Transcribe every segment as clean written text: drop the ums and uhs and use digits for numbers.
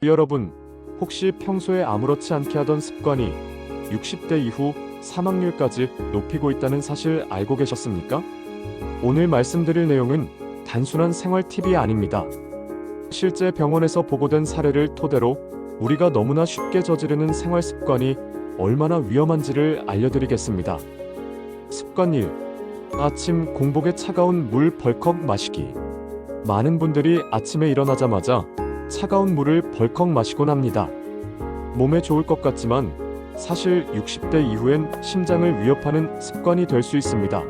여러분, 혹시 평소에 아무렇지 않게 하던 습관이 60대 이후 사망률까지 높이고 있다는 사실 알고 계셨습니까? 오늘 말씀드릴 내용은 단순한 생활 팁이 아닙니다. 실제 병원에서 보고된 사례를 토대로 우리가 너무나 쉽게 저지르는 생활 습관이 얼마나 위험한지를 알려드리겠습니다. 습관 1. 아침 공복에 차가운 물 벌컥 마시기. 많은 분들이 아침에 일어나자마자 차가운 물을 벌컥 마시곤 합니다. 몸에 좋을 것 같지만 사실 60대 이후엔 심장을 위협하는 습관이 될 수 있습니다.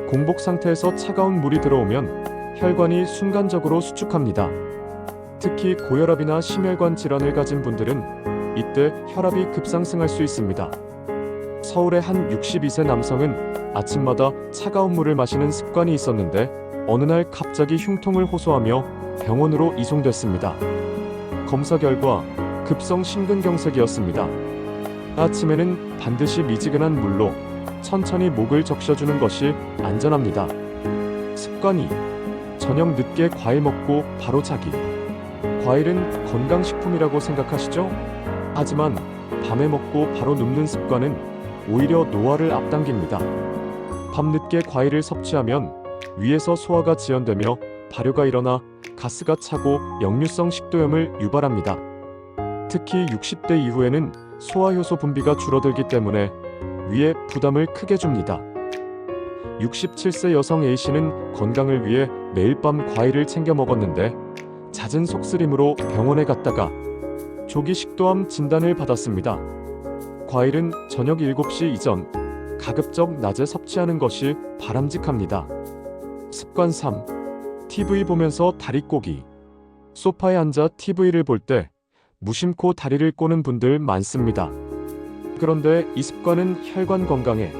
공복 상태에서 차가운 물이 들어오면 혈관이 순간적으로 수축합니다. 특히 고혈압이나 심혈관 질환을 가진 분들은 이때 혈압이 급상승할 수 있습니다. 서울의 한 62세 남성은 아침마다 차가운 물을 마시는 습관이 있었는데 어느 날 갑자기 흉통을 호소하며 병원으로 이송됐습니다. 검사 결과 급성 심근경색이었습니다. 아침에는 반드시 미지근한 물로 천천히 목을 적셔주는 것이 안전합니다. 습관 2. 저녁 늦게 과일 먹고 바로 자기. 과일은 건강식품이라고 생각하시죠? 하지만 밤에 먹고 바로 눕는 습관은 오히려 노화를 앞당깁니다. 밤늦게 과일을 섭취하면 위에서 소화가 지연되며 발효가 일어나 가스가 차고 역류성 식도염을 유발합니다. 특히 60대 이후에는 소화효소 분비가 줄어들기 때문에 위에 부담을 크게 줍니다. 67세 여성 A씨는 건강을 위해 매일 밤 과일을 챙겨 먹었는데 잦은 속쓰림으로 병원에 갔다가 조기 식도암 진단을 받았습니다. 과일은 저녁 7시 이전 가급적 낮에 섭취하는 것이 바람직합니다. 습관 3. TV 보면서 다리 꼬기. 소파에 앉아 TV를 볼 때 무심코 다리를 꼬는 분들 많습니다. 그런데 이 습관은 혈관 건강에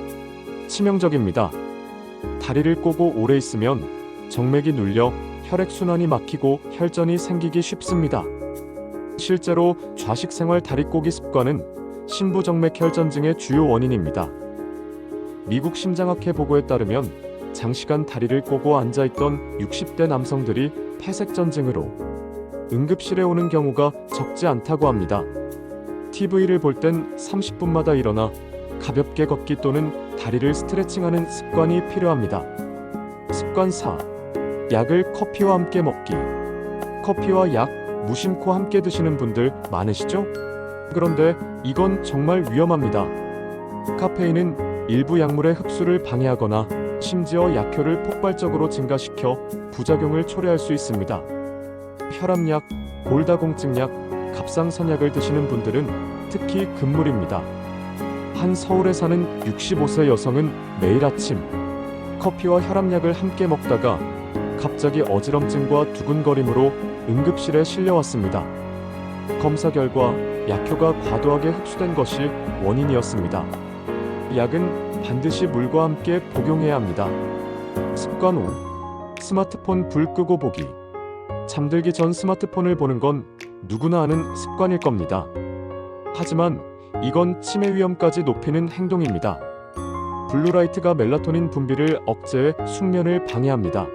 치명적입니다. 다리를 꼬고 오래 있으면 정맥이 눌려 혈액순환이 막히고 혈전이 생기기 쉽습니다. 실제로 좌식 생활 다리 꼬기 습관은 심부정맥 혈전증의 주요 원인입니다. 미국 심장학회 보고에 따르면 장시간 다리를 꼬고 앉아있던 60대 남성들이 폐색전증으로 응급실에 오는 경우가 적지 않다고 합니다. TV를 볼 땐 30분마다 일어나 가볍게 걷기 또는 다리를 스트레칭하는 습관이 필요합니다. 습관 4. 약을 커피와 함께 먹기. 커피와 약 무심코 함께 드시는 분들 많으시죠? 그런데 이건 정말 위험합니다. 카페인은 일부 약물의 흡수를 방해하거나 심지어 약효를 폭발적으로 증가시켜 부작용을 초래할 수 있습니다. 혈압약, 골다공증약, 갑상선약을 드시는 분들은 특히 금물입니다. 한 서울에 사는 65세 여성은 매일 아침 커피와 혈압약을 함께 먹다가 갑자기 어지럼증과 두근거림으로 응급실에 실려왔습니다. 검사 결과 약효가 과도하게 흡수된 것이 원인이었습니다. 약은 반드시 물과 함께 복용해야 합니다. 습관 5. 스마트폰 불 끄고 보기. 잠들기 전 스마트폰을 보는 건 누구나 아는 습관일 겁니다. 하지만 이건 치매 위험까지 높이는 행동입니다. 블루라이트가 멜라토닌 분비를 억제해 숙면을 방해합니다.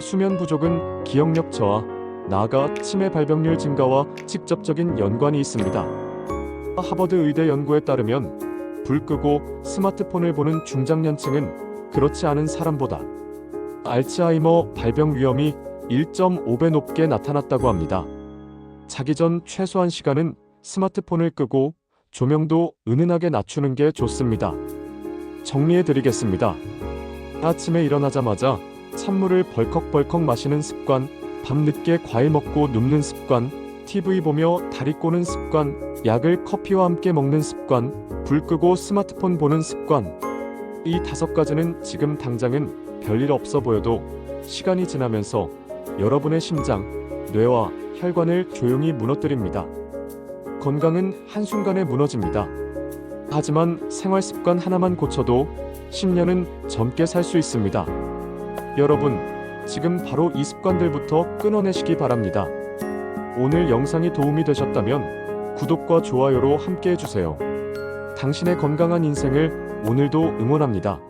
수면 부족은 기억력 저하, 나아가 치매 발병률 증가와 직접적인 연관이 있습니다. 하버드 의대 연구에 따르면 불 끄고 스마트폰을 보는 중장년층은 그렇지 않은 사람보다 알츠하이머 발병 위험이 1.5배 높게 나타났다고 합니다. 자기 전 최소 1시간은 스마트폰을 끄고 조명도 은은하게 낮추는 게 좋습니다. 정리해 드리겠습니다. 아침에 일어나자마자 찬물을 벌컥벌컥 마시는 습관, 밤늦게 과일 먹고 눕는 습관, TV 보며 다리 꼬는 습관, 약을 커피와 함께 먹는 습관, 불 끄고 스마트폰 보는 습관. 이 5가지는 지금 당장은 별일 없어 보여도 시간이 지나면서 여러분의 심장, 뇌와 혈관을 조용히 무너뜨립니다. 건강은 한순간에 무너집니다. 하지만 생활 습관 하나만 고쳐도 10년은 젊게 살 수 있습니다. 여러분, 지금 바로 이 습관들부터 끊어내시기 바랍니다. 오늘 영상이 도움이 되셨다면 구독과 좋아요로 함께 해주세요. 당신의 건강한 인생을 오늘도 응원합니다.